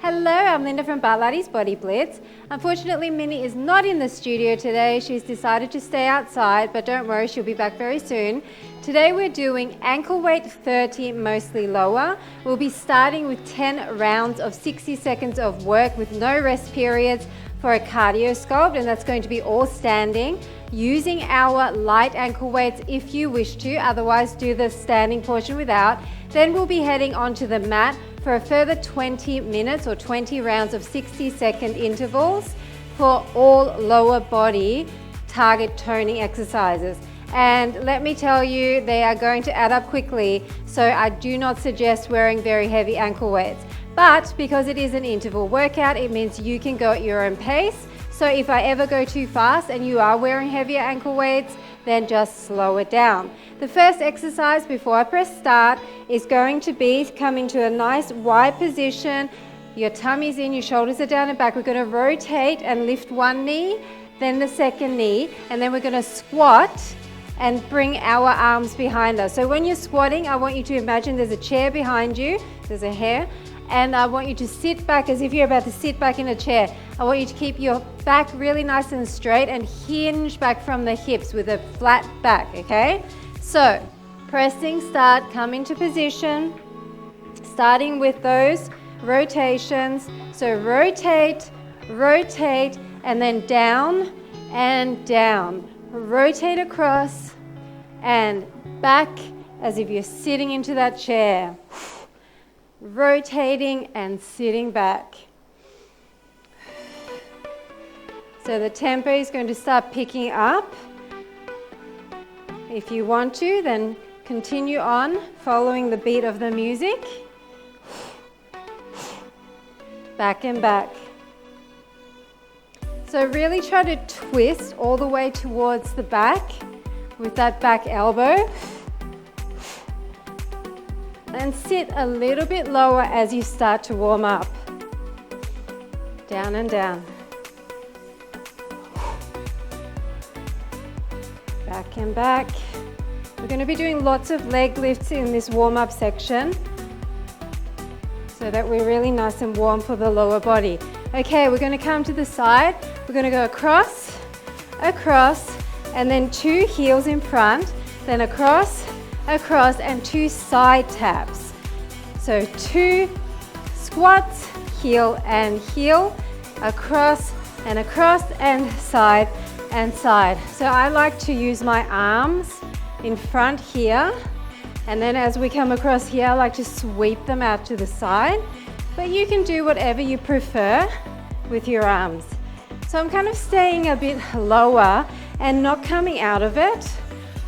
Hello, I'm Linda from Barlates Body Blitz. Unfortunately, Minnie is not in the studio today. She's decided to stay outside, but don't worry, she'll be back very soon. Today we're doing ankle weight 30, mostly lower. We'll be starting with 10 rounds of 60 seconds of work with no rest periods for a cardio sculpt, and that's going to be all standing, using our light ankle weights if you wish to, otherwise do the standing portion without. Then we'll be heading onto the mat for a further 20 minutes or 20 rounds of 60-second intervals for all lower body target toning exercises. And let me tell you, they are going to add up quickly, so I do not suggest wearing very heavy ankle weights. But because it is an interval workout, it means you can go at your own pace. So if I ever go too fast and you are wearing heavier ankle weights, then just slow it down. The first exercise before I press start is going to be come into a nice wide position. Your tummy's in, your shoulders are down and back. We're going to rotate and lift one knee, then the second knee, and then we're going to squat and bring our arms behind us. So when you're squatting, I want you to imagine there's a chair behind you, there's a hair, and I want you to sit back as if you're about to sit back in a chair. I want you to keep your back really nice and straight and hinge back from the hips with a flat back, okay? So, pressing start, come into position, starting with those rotations. So rotate, rotate, and then down and down. Rotate across and back as if you're sitting into that chair. Rotating and sitting back. So the tempo is going to start picking up. If you want to, then continue on following the beat of the music. Back and back. So really try to twist all the way towards the back with that back elbow. And sit a little bit lower as you start to warm up. Down and down. Back and back. We're going to be doing lots of leg lifts in this warm-up section so that we're really nice and warm for the lower body. Okay, we're going to come to the side. We're going to go across, across, and then 2 heels in front, then across, across, and 2 side taps. So 2 squats, heel and heel, across and side and side. So I like to use my arms in front here, and then as we come across here, I like to sweep them out to the side, but you can do whatever you prefer with your arms. So I'm kind of staying a bit lower and not coming out of it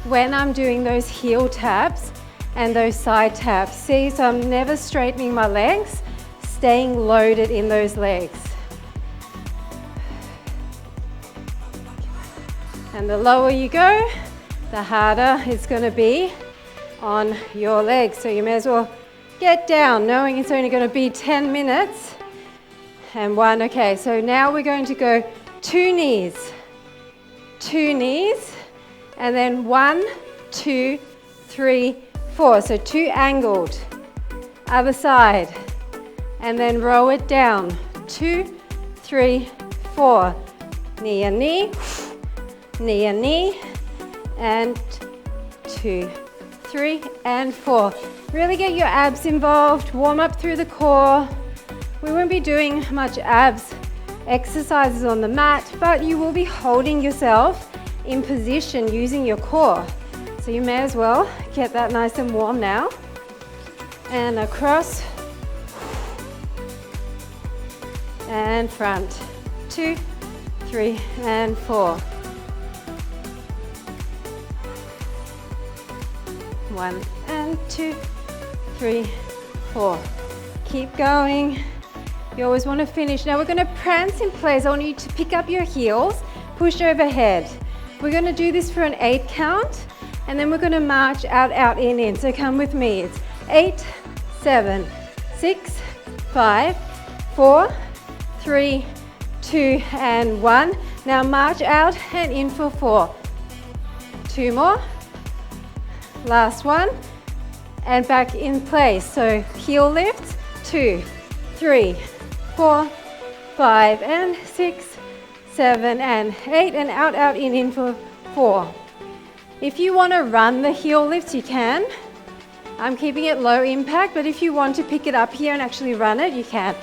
when I'm doing those heel taps and those side taps. See, so I'm never straightening my legs, staying loaded in those legs. And the lower you go, the harder it's going to be on your legs. So you may as well get down, knowing it's only going to be 10 minutes. And 1, okay, so now we're going to go 2 knees, and then 1, 2, 3, 4. So 2 angled, other side, and then row it down. 2, 3, 4. Knee and knee, knee and knee, and 2, 3, and 4. Really get your abs involved, warm up through the core. We won't be doing much abs exercises on the mat, but you will be holding yourself in position using your core. So you may as well get that nice and warm now. And across and front. 2, 3, and 4. 1 and 2, 3, 4. Keep going. You always want to finish. Now we're going to prance in place. I want you to pick up your heels, push overhead. We're going to do this for an 8 count, and then we're going to march out, out, in. So come with me. It's 8, 7, 6, 5, 4, 3, 2, and 1. Now march out and in for 4. 2 more. Last one. And back in place. So heel lift, 2, 3, 4, 5, and 6, 7, and 8, and out, out, in for 4. If you want to run the heel lifts, you can. I'm keeping it low impact, but if you want to pick it up here and actually run it, you can.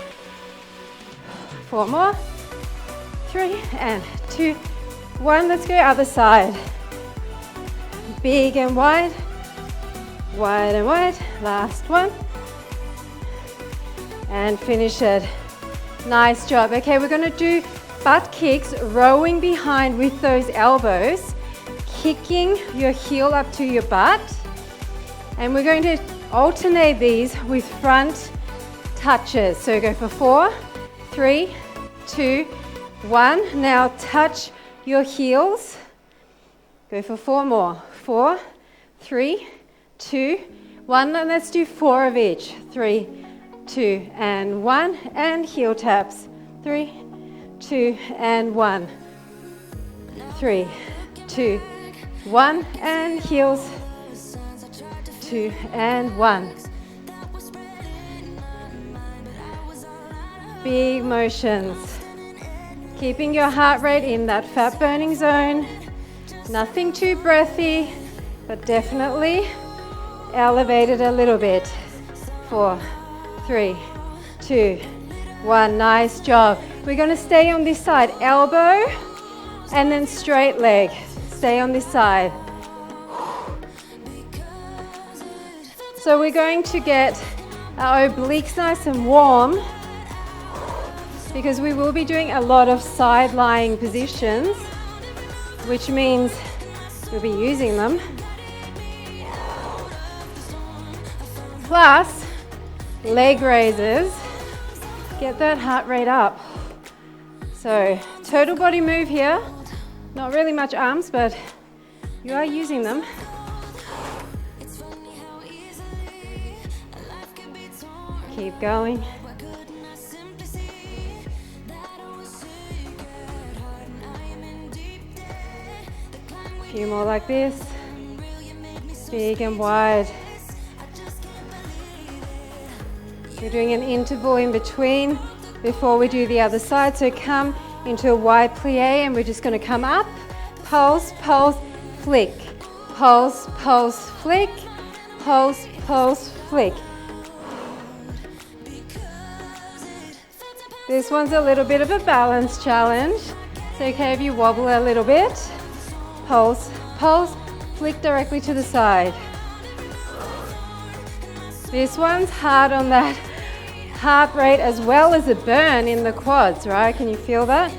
4 more, 3, and 2, 1. Let's go other side. Big and wide, wide and wide. Last one. And finish it. Nice job. Okay, we're going to do butt kicks, rowing behind with those elbows, kicking your heel up to your butt. And we're going to alternate these with front touches. So go for 4, 3, 2, 1. Now touch your heels. Go for 4 more. 4, 3, 2, 1. And let's do 4 of each. 3, 2, and 1. And heel taps. 3, 2, and 1. 3, 2, 1. And heels. 2, and 1. Big motions. Keeping your heart rate in that fat burning zone. Nothing too breathy, but definitely elevated a little bit. 4, 3, 2, 1. Nice job. We're going to stay on this side. Elbow and then straight leg. Stay on this side. So we're going to get our obliques nice and warm because we will be doing a lot of side lying positions, which means you'll be using them. Plus, leg raises. Get that heart rate up. So, total body move here. Not really much arms, but you are using them. Keep going. A few more like this. Big and wide. We're doing an interval in between before we do the other side. So come into a wide plie and we're just going to come up. Pulse, pulse, flick. Pulse, pulse, flick. Pulse, pulse, flick. This one's a little bit of a balance challenge. It's okay if you wobble a little bit. Pulse, pulse, flick directly to the side. This one's hard on that heart rate as well as a burn in the quads, right? Can you feel that?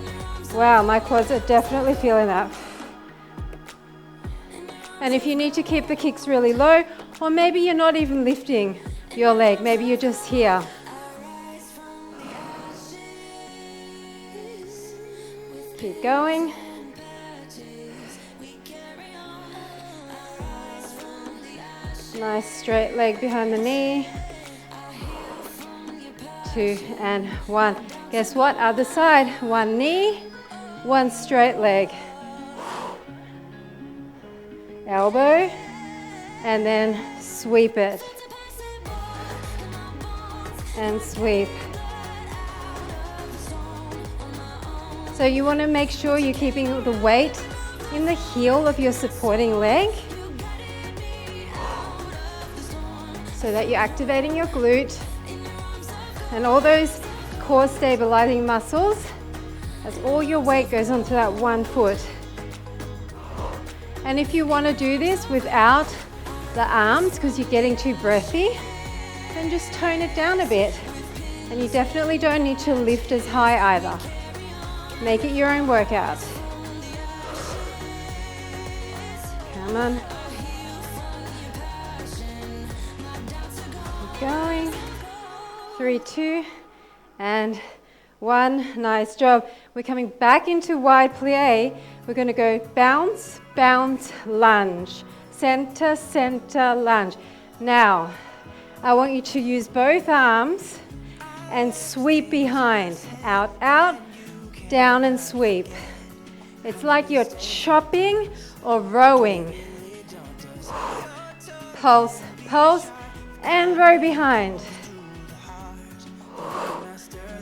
Wow, my quads are definitely feeling that. And if you need to keep the kicks really low, or maybe you're not even lifting your leg, maybe you're just here. Keep going. Nice straight leg behind the knee. 2 and 1. Guess what? Other side. 1 knee, 1 straight leg. Elbow, and then sweep it. And sweep. So you want to make sure you're keeping the weight in the heel of your supporting leg so that you're activating your glute and all those core stabilizing muscles as all your weight goes onto that one foot. And if you want to do this without the arms because you're getting too breathy, then just tone it down a bit. And you definitely don't need to lift as high either. Make it your own workout. Come on. Keep going. 3, 2, and 1. Nice job. We're coming back into wide plie. We're going to go bounce, bounce, lunge. Center, center, lunge. Now, I want you to use both arms and sweep behind. Out, out. Down and sweep. It's like you're chopping or rowing. Pulse, pulse, and row behind.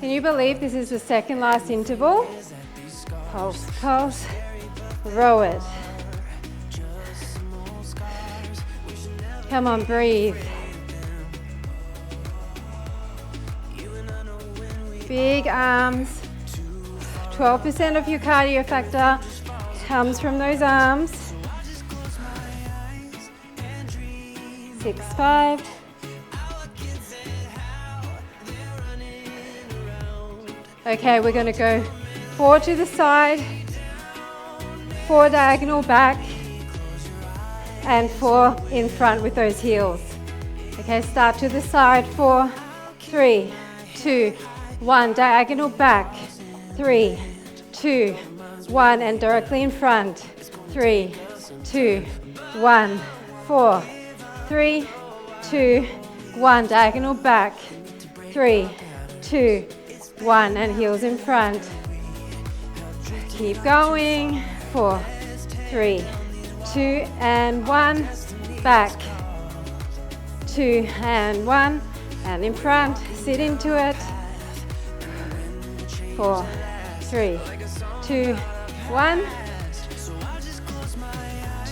Can you believe this is the second last interval? Pulse, pulse, row it. Come on, breathe. Big arms. 12% of your cardio factor comes from those arms. 6, 5. Okay, we're going to go 4 to the side, 4 diagonal back, and 4 in front with those heels. Okay, start to the side, 4, 3, 2, 1, diagonal back, 3, 2, 1, and directly in front, 3, 2, 1, 4, 3, 2, 1, diagonal back, 3, 2, 1, and heels in front. Keep going, 4, 3, 2, and 1, back, 2, and 1, and in front, sit into it, 4, 3, 2, 1,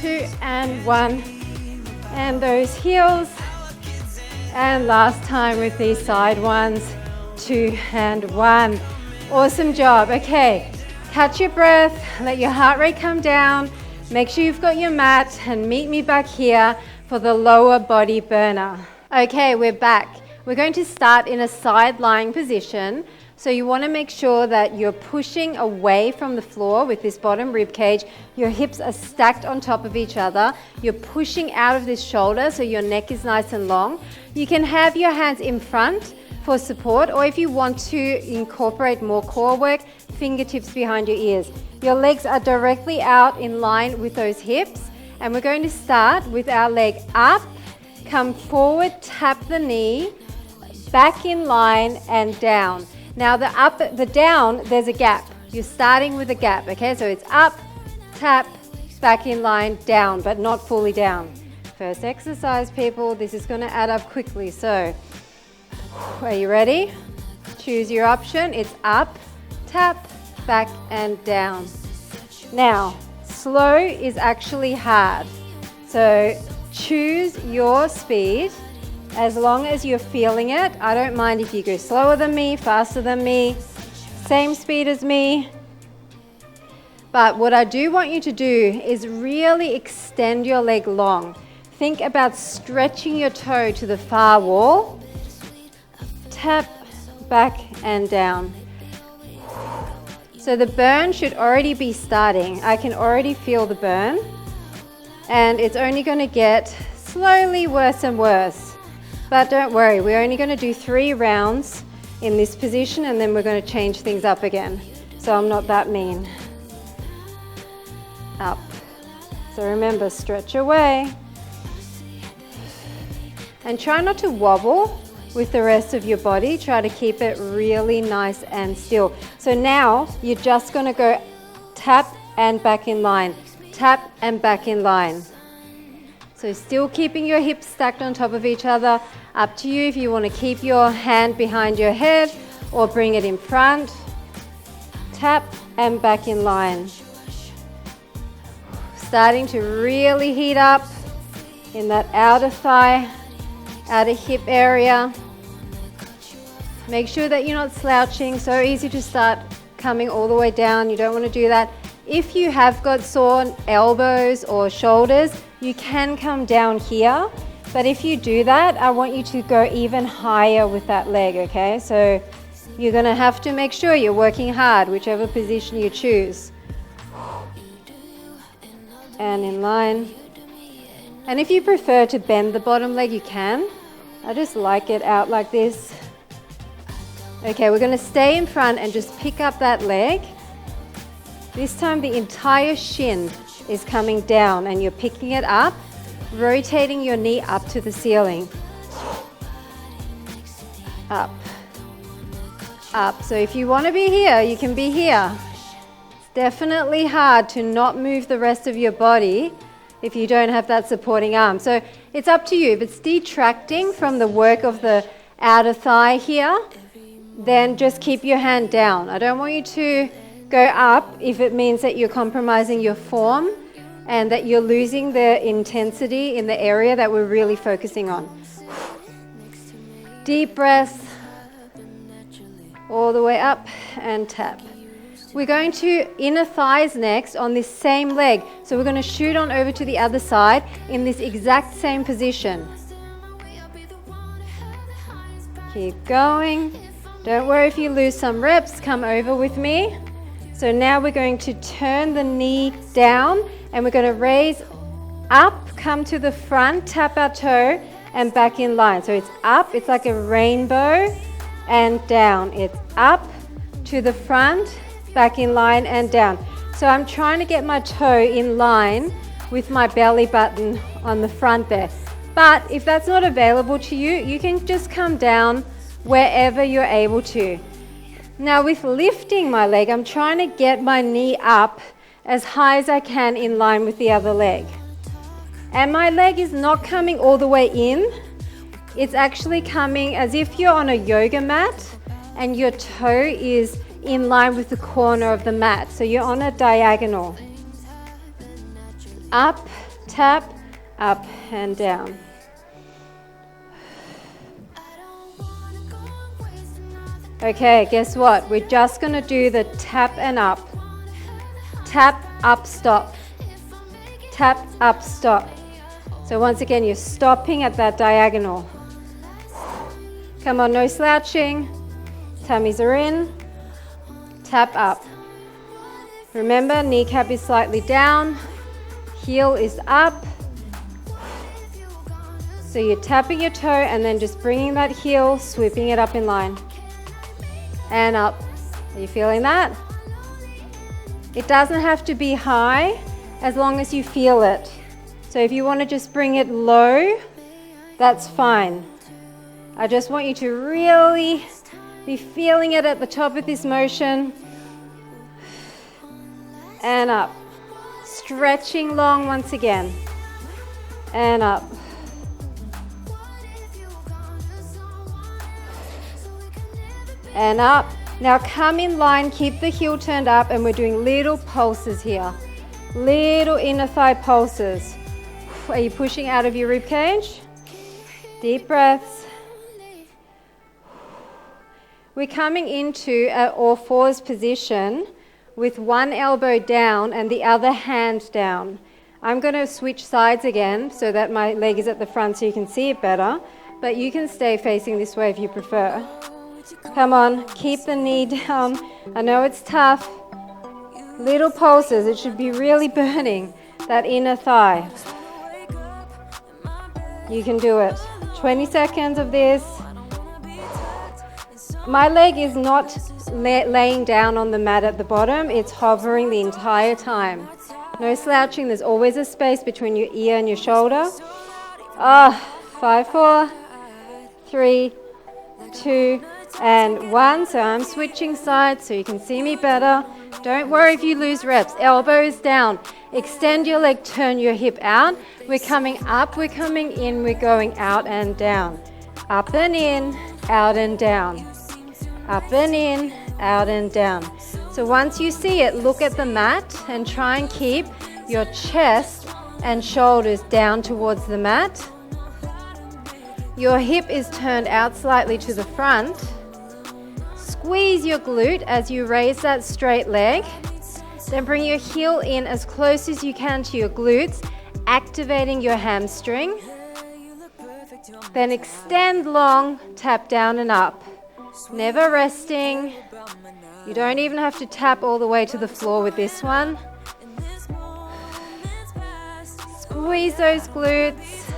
2, and 1, and those heels, and last time with these side ones, 2 and 1. Awesome job. Okay, catch your breath, let your heart rate come down, make sure you've got your mat, and meet me back here for the lower body burner. Okay, we're back. We're going to start in a side lying position. So you want to make sure that you're pushing away from the floor with this bottom rib cage. Your hips are stacked on top of each other. You're pushing out of this shoulder so your neck is nice and long. You can have your hands in front for support, or if you want to incorporate more core work, fingertips behind your ears. Your legs are directly out in line with those hips, and we're going to start with our leg up, come forward, tap the knee, back in line and down. Now the down, there's a gap. You're starting with a gap, okay? So it's up, tap, back in line, down, but not fully down. First exercise, people, this is gonna add up quickly. So, are you ready? Choose your option. It's up, tap, back and down. Now, slow is actually hard. So choose your speed. As long as you're feeling it, I don't mind if you go slower than me, faster than me, same speed as me. But what I do want you to do is really extend your leg long. Think about stretching your toe to the far wall. Tap, back and down. So the burn should already be starting. I can already feel the burn. And it's only going to get slowly worse and worse. But don't worry, we're only going to do 3 rounds in this position and then we're going to change things up again. So I'm not that mean. Up. So remember, stretch away. And try not to wobble with the rest of your body. Try to keep it really nice and still. So now you're just going to go tap and back in line. Tap and back in line. So still keeping your hips stacked on top of each other. Up to you if you want to keep your hand behind your head or bring it in front. Tap and back in line. Starting to really heat up in that outer thigh, outer hip area. Make sure that you're not slouching. So easy to start coming all the way down. You don't want to do that. If you have got sore elbows or shoulders, you can come down here. But if you do that, I want you to go even higher with that leg, okay? So you're going to have to make sure you're working hard, whichever position you choose. And in line. And if you prefer to bend the bottom leg, you can. I just like it out like this. Okay, we're going to stay in front and just pick up that leg. This time the entire shin is coming down and you're picking it up, rotating your knee up to the ceiling. Up. Up. So if you want to be here, you can be here. It's definitely hard to not move the rest of your body if you don't have that supporting arm. So it's up to you. If it's detracting from the work of the outer thigh here, then just keep your hand down. I don't want you to go up if it means that you're compromising your form and that you're losing the intensity in the area that we're really focusing on. Deep breath, all the way up and tap. We're going to inner thighs next on this same leg. So we're going to shoot on over to the other side in this exact same position. Keep going. Don't worry if you lose some reps, come over with me. So now we're going to turn the knee down and we're going to raise up, come to the front, tap our toe and back in line. So it's up, it's like a rainbow, and down. It's up to the front, back in line and down. So I'm trying to get my toe in line with my belly button on the front there. But if that's not available to you, you can just come down wherever you're able to. Now with lifting my leg, I'm trying to get my knee up as high as I can in line with the other leg. And my leg is not coming all the way in. It's actually coming as if you're on a yoga mat and your toe is in line with the corner of the mat. So you're on a diagonal. Up, tap, up and down. Okay, guess what? We're just going to do the tap and up. Tap, up, stop. Tap, up, stop. So once again, you're stopping at that diagonal. Come on, no slouching. Tummies are in. Tap up. Remember, kneecap is slightly down. Heel is up. So you're tapping your toe and then just bringing that heel, sweeping it up in line. And up. Are you feeling that? It doesn't have to be high as long as you feel it. So if you want to just bring it low, that's fine. I just want you to really be feeling it at the top of this motion. And up. Stretching long once again. And up. And up. Now come in line, keep the heel turned up, and we're doing little pulses here. Little inner thigh pulses. Are you pushing out of your rib cage? Deep breaths. We're coming into an all fours position with one elbow down and the other hand down. I'm going to switch sides again so that my leg is at the front so you can see it better, but you can stay facing this way if you prefer. Come on, keep the knee down. I know it's tough. Little pulses, it should be really burning that inner thigh. You can do it. 20 seconds of this. My leg is not laying down on the mat at the bottom, it's hovering the entire time. No slouching, there's always a space between your ear and your shoulder. 5, 4, 3, 2, and 1. So I'm switching sides so you can see me better. Don't worry if you lose reps. Elbows down. Extend your leg, turn your hip out. We're coming up, we're coming in, we're going out and down. Up and in, out and down. Up and in, out and down. So once you see it, look at the mat and try and keep your chest and shoulders down towards the mat. Your hip is turned out slightly to the front. Squeeze your glute as you raise that straight leg. Then bring your heel in as close as you can to your glutes, activating your hamstring. Then extend long, tap down and up. Never resting. You don't even have to tap all the way to the floor with this one. Squeeze those glutes.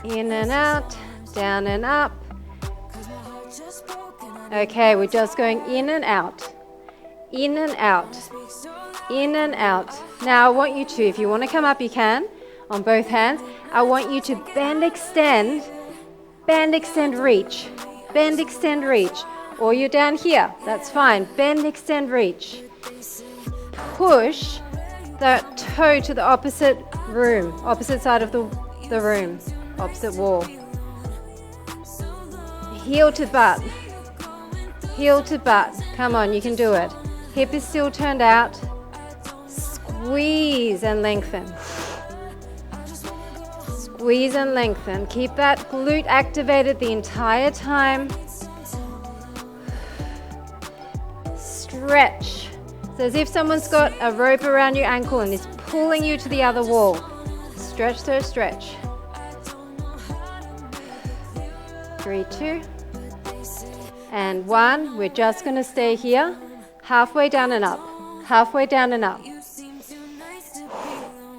In and out, down and up. Okay, we're just going in and out. In and out. In and out. Now I want you to, if you want to come up, you can, on both hands. I want you to bend, extend, reach. Bend, extend, reach. Or you're down here, that's fine. Bend, extend, reach. Push that toe to the opposite room, opposite side of the room, opposite wall. Heel to butt. heel to butt. Come on, you can do it. Hip is still turned out. Squeeze and lengthen. Squeeze and lengthen. Keep that glute activated the entire time. Stretch. So as if someone's got a rope around your ankle and is pulling you to the other wall. Stretch, so stretch. 3, 2, and 1. We're just going to stay here. Halfway down and up. Halfway down and up.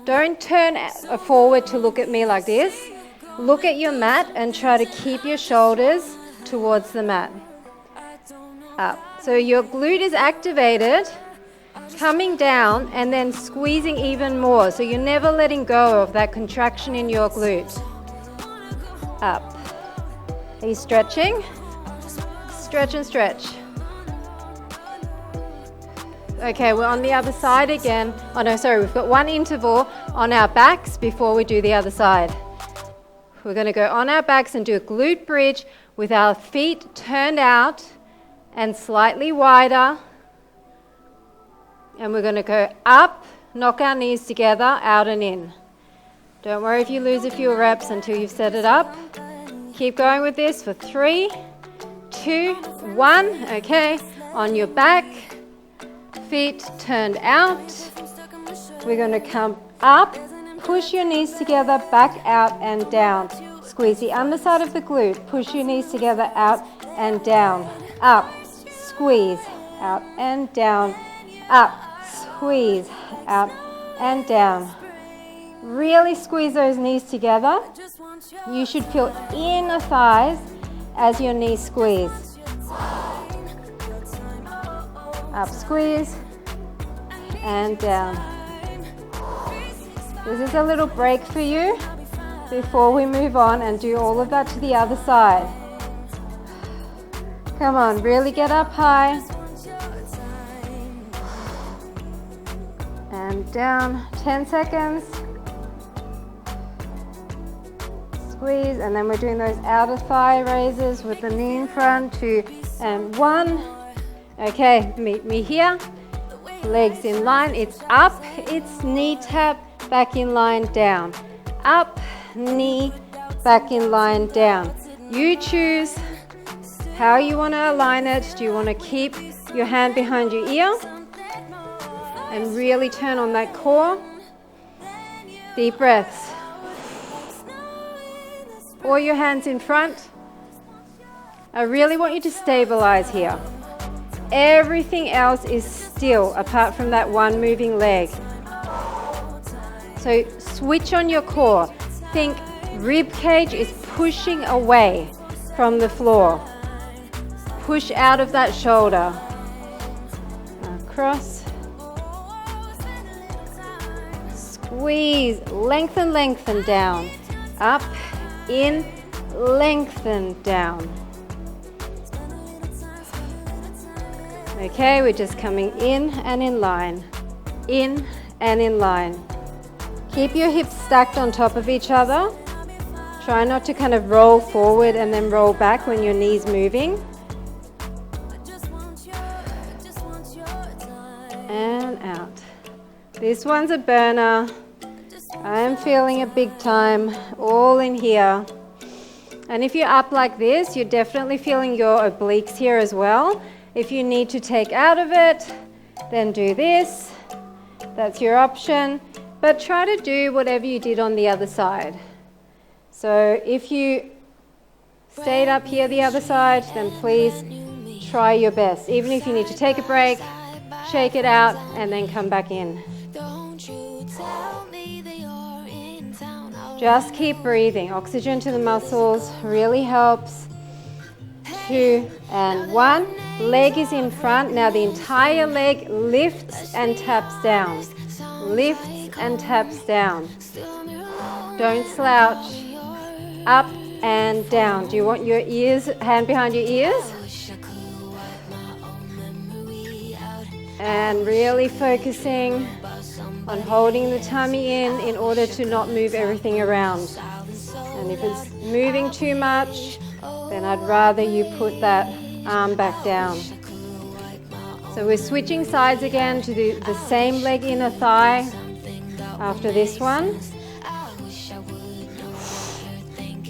Don't turn forward to look at me like this. Look at your mat and try to keep your shoulders towards the mat. Up. So your glute is activated, coming down and then squeezing even more. So you're never letting go of that contraction in your glute. Up. Are you stretching? Stretch and stretch. Okay, we're on the other side again. Oh no, sorry, we've got one interval on our backs before we do the other side. We're going to go on our backs and do a glute bridge with our feet turned out and slightly wider. And we're going to go up, knock our knees together, out and in. Don't worry if you lose a few reps until you've set it up. Keep going with this for 3, 2, 1. Okay, on your back. Feet turned out. We're going to come up, push your knees together, back out and down. Squeeze the underside of the glute, push your knees together, out and down. Up, squeeze, out and down. Up, squeeze, out and down. Really squeeze those knees together. You should feel inner thighs as your knees squeeze. Up, squeeze, and down. This is a little break for you before we move on and do all of that to the other side. Come on, really get up high. And down, 10 seconds. Squeeze, and then we're doing those outer thigh raises with the knee in front. 2 and 1. Okay, meet me here. Legs in line. It's up, it's knee tap, back in line, down. Up, knee, back in line, down. You choose how you want to align it. Do you want to keep your hand behind your ear and really turn on that core? Deep breaths. Or your hands in front. I really want you to stabilize here. Everything else is still apart from that one moving leg. So switch on your core. Think rib cage is pushing away from the floor. Push out of that shoulder. Across. Squeeze. Lengthen, lengthen down. Up, in, lengthen down. Okay, we're just coming in and in line. In and in line. Keep your hips stacked on top of each other. Try not to kind of roll forward and then roll back when your knee's moving. And out. This one's a burner. I am feeling it big time, all in here. And if you're up like this, you're definitely feeling your obliques here as well. If you need to take out of it, then do this. That's your option. But try to do whatever you did on the other side. So if you stayed up here the other side, then please try your best. Even if you need to take a break, shake it out, and then come back in. Just keep breathing. Oxygen to the muscles really helps. 2 and 1. Leg is in front. Now the entire leg lifts and taps down. Lifts and taps down. Don't slouch. Up and down. Do you want your ears, hand behind your ears? And really focusing on holding the tummy in order to not move everything around. And if it's moving too much, then I'd rather you put that arm back down. So we're switching sides again to do the same leg inner thigh after this one.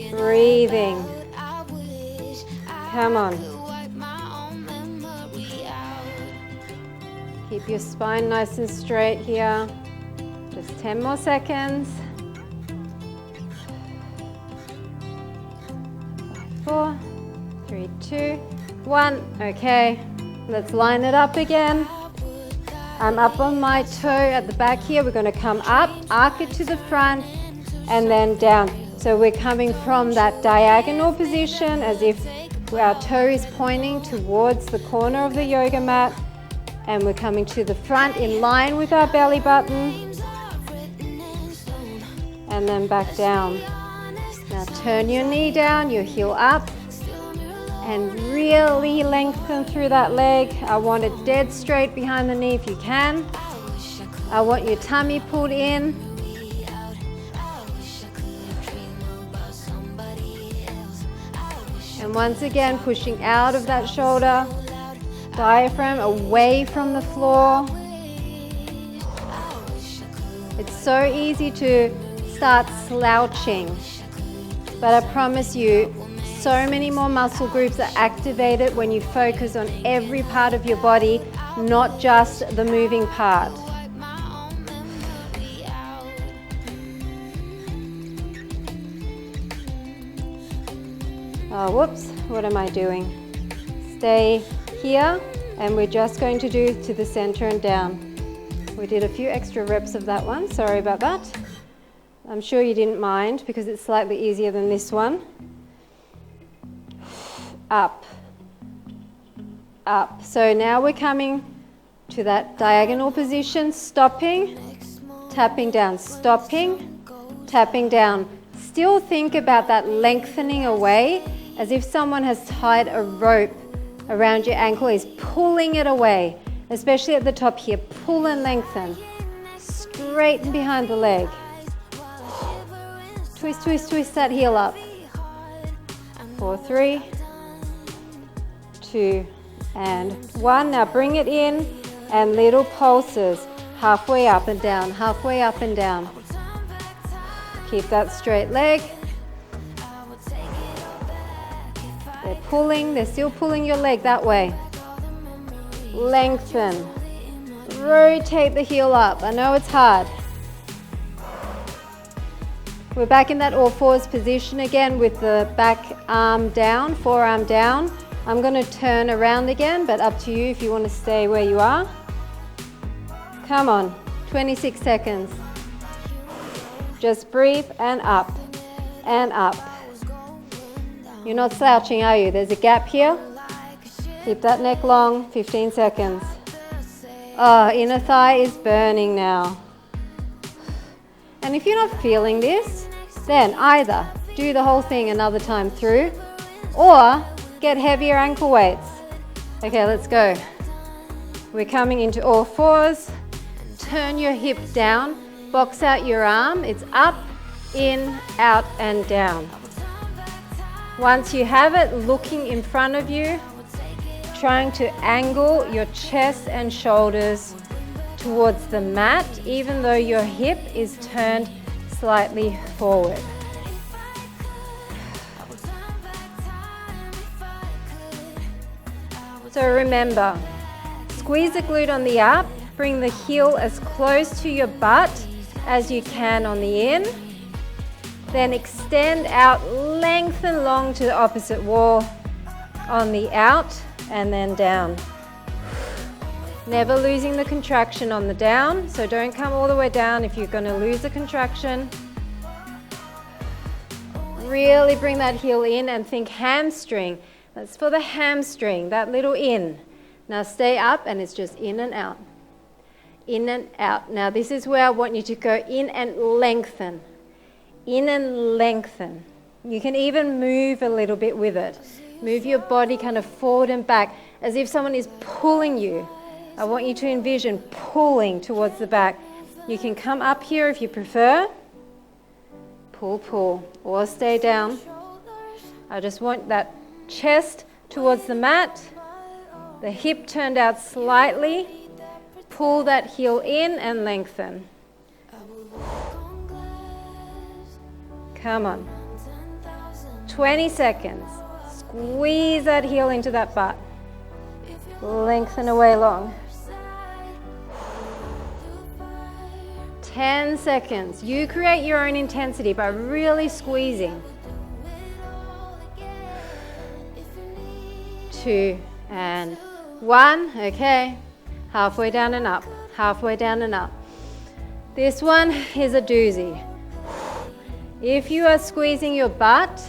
Breathing. Come on. Keep your spine nice and straight here. Just 10 more seconds. 4, 3, 2, 1. Okay, let's line it up again. I'm up on my toe at the back here. We're going to come up, arc it to the front, and then down. So we're coming from that diagonal position as if our toe is pointing towards the corner of the yoga mat, and we're coming to the front in line with our belly button, and then back down. Now turn your knee down, your heel up, and really lengthen through that leg. I want it dead straight behind the knee if you can. I want your tummy pulled in. And once again, pushing out of that shoulder, diaphragm away from the floor. It's so easy to start slouching, but I promise you, so many more muscle groups are activated when you focus on every part of your body, not just the moving part. Oh, whoops, what am I doing? Stay here, and we're just going to do to the center and down. We did a few extra reps of that one, sorry about that. I'm sure you didn't mind because it's slightly easier than this one. Up, up. So now we're coming to that diagonal position, stopping, tapping down, stopping, tapping down. Still think about that lengthening away as if someone has tied a rope around your ankle, is pulling it away, especially at the top here. Pull and lengthen. Straighten behind the leg. Twist, twist, twist that heel up. 4, 3, 2, and 1. Now bring it in and little pulses. Halfway up and down, halfway up and down. Keep that straight leg. They're pulling, they're still pulling your leg that way. Lengthen. Rotate the heel up. I know it's hard. We're back in that all fours position again with the back arm down, forearm down. I'm going to turn around again, but up to you if you want to stay where you are. Come on, 26 seconds. Just breathe and up and up. You're not slouching, are you? There's a gap here. Keep that neck long, 15 seconds. Oh, inner thigh is burning now. And if you're not feeling this, then either do the whole thing another time through or get heavier ankle weights. Okay, let's go. We're coming into all fours. Turn your hip down, box out your arm. It's up, in, out, and down. Once you have it, looking in front of you, trying to angle your chest and shoulders towards the mat, even though your hip is turned slightly forward. So remember, squeeze the glute on the up, bring the heel as close to your butt as you can on the in, then extend out, lengthen long to the opposite wall on the out, and then down. Never losing the contraction on the down, so don't come all the way down if you're going to lose the contraction. Really bring that heel in and think hamstring. That's for the hamstring, that little in. Now stay up and it's just in and out. In and out. Now this is where I want you to go in and lengthen. In and lengthen. You can even move a little bit with it. Move your body kind of forward and back as if someone is pulling you. I want you to envision pulling towards the back. You can come up here if you prefer. Pull, pull, or stay down. I just want that chest towards the mat. The hip turned out slightly. Pull that heel in and lengthen. Come on. 20 seconds. Squeeze that heel into that butt. Lengthen away long. 10 seconds. You create your own intensity by really squeezing. 2 and 1. Okay. Halfway down and up. Halfway down and up. This one is a doozy. If you are squeezing your butt,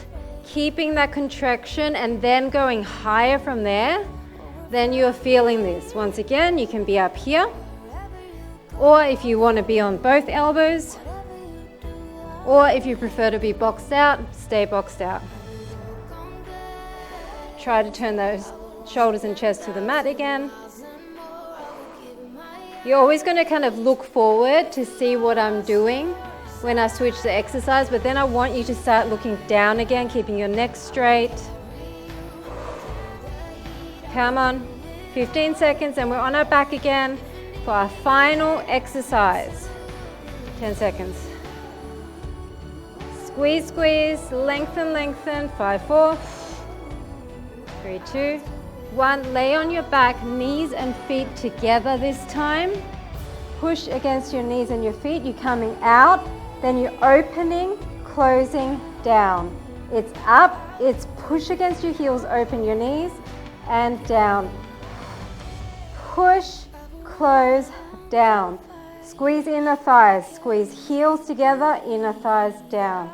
keeping that contraction and then going higher from there, then you are feeling this. Once again, you can be up here, or if you want to be on both elbows, or if you prefer to be boxed out, stay boxed out. Try to turn those shoulders and chest to the mat again. You're always going to kind of look forward to see what I'm doing when I switch the exercise, but then I want you to start looking down again, keeping your neck straight. Come on, 15 seconds and we're on our back again for our final exercise. 10 seconds. Squeeze, squeeze, lengthen, lengthen. 5, 4, 3, 2, 1. Lay on your back, knees and feet together this time. Push against your knees and your feet. You're coming out, then you're opening, closing, down. It's up, it's push against your heels, open your knees, and down. Push, close, down. Squeeze inner thighs, squeeze heels together, inner thighs down.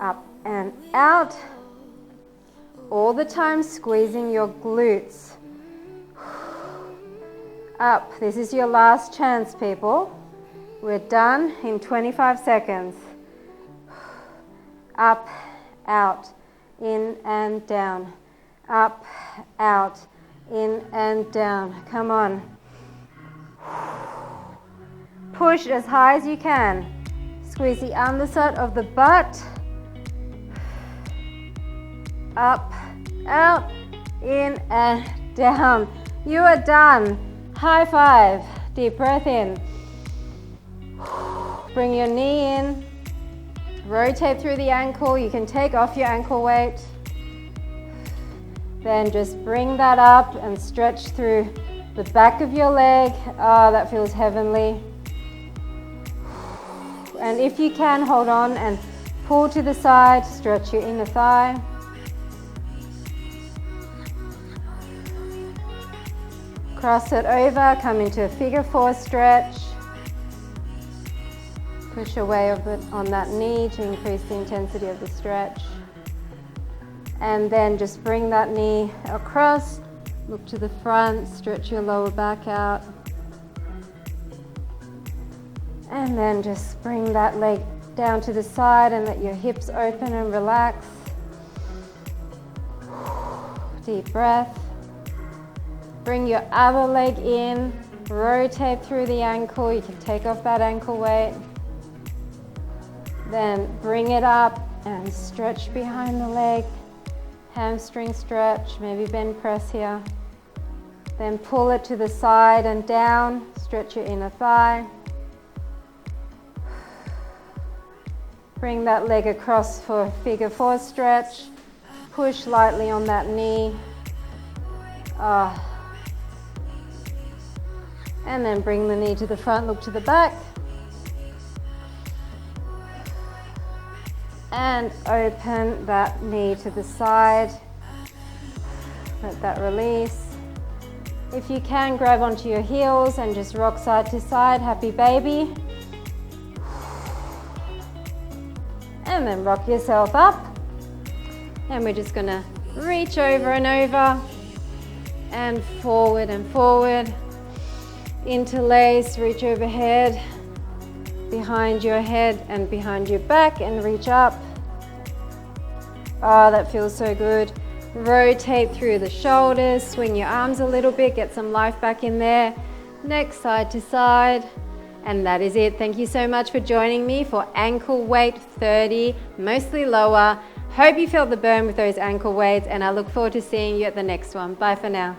Up and out. All the time squeezing your glutes. Up. This is your last chance, people. We're done in 25 seconds. Up, out, in and down. Up, out, in and down. Come on. Push as high as you can. Squeeze the underside of the butt. Up, out, in and down. You are done. High five. Deep breath in. Bring your knee in. Rotate through the ankle. You can take off your ankle weight. Then just bring that up and stretch through the back of your leg. Ah, that feels heavenly. And if you can, hold on and pull to the side. Stretch your inner thigh. Cross it over, come into a figure 4 stretch. Push away a bit on that knee to increase the intensity of the stretch. And then just bring that knee across, look to the front, stretch your lower back out. And then just bring that leg down to the side and let your hips open and relax. Deep breath. Bring your other leg in, rotate through the ankle. You can take off that ankle weight. Then bring it up and stretch behind the leg. Hamstring stretch, maybe bend press here. Then pull it to the side and down. Stretch your inner thigh. Bring that leg across for a figure 4 stretch. Push lightly on that knee. And then bring the knee to the front, look to the back. And open that knee to the side. Let that release. If you can, grab onto your heels and just rock side to side, happy baby. And then rock yourself up. And we're just gonna reach over and over and forward. Interlace, reach overhead, behind your head and behind your back, and reach up. Oh, that feels so good. Rotate through the shoulders, swing your arms a little bit, get some life back in there. Next, side to side. And that is it. Thank you so much for joining me for ankle weight 30, mostly lower Hope you felt the burn with those ankle weights, and I look forward to seeing you at the next one. Bye for now.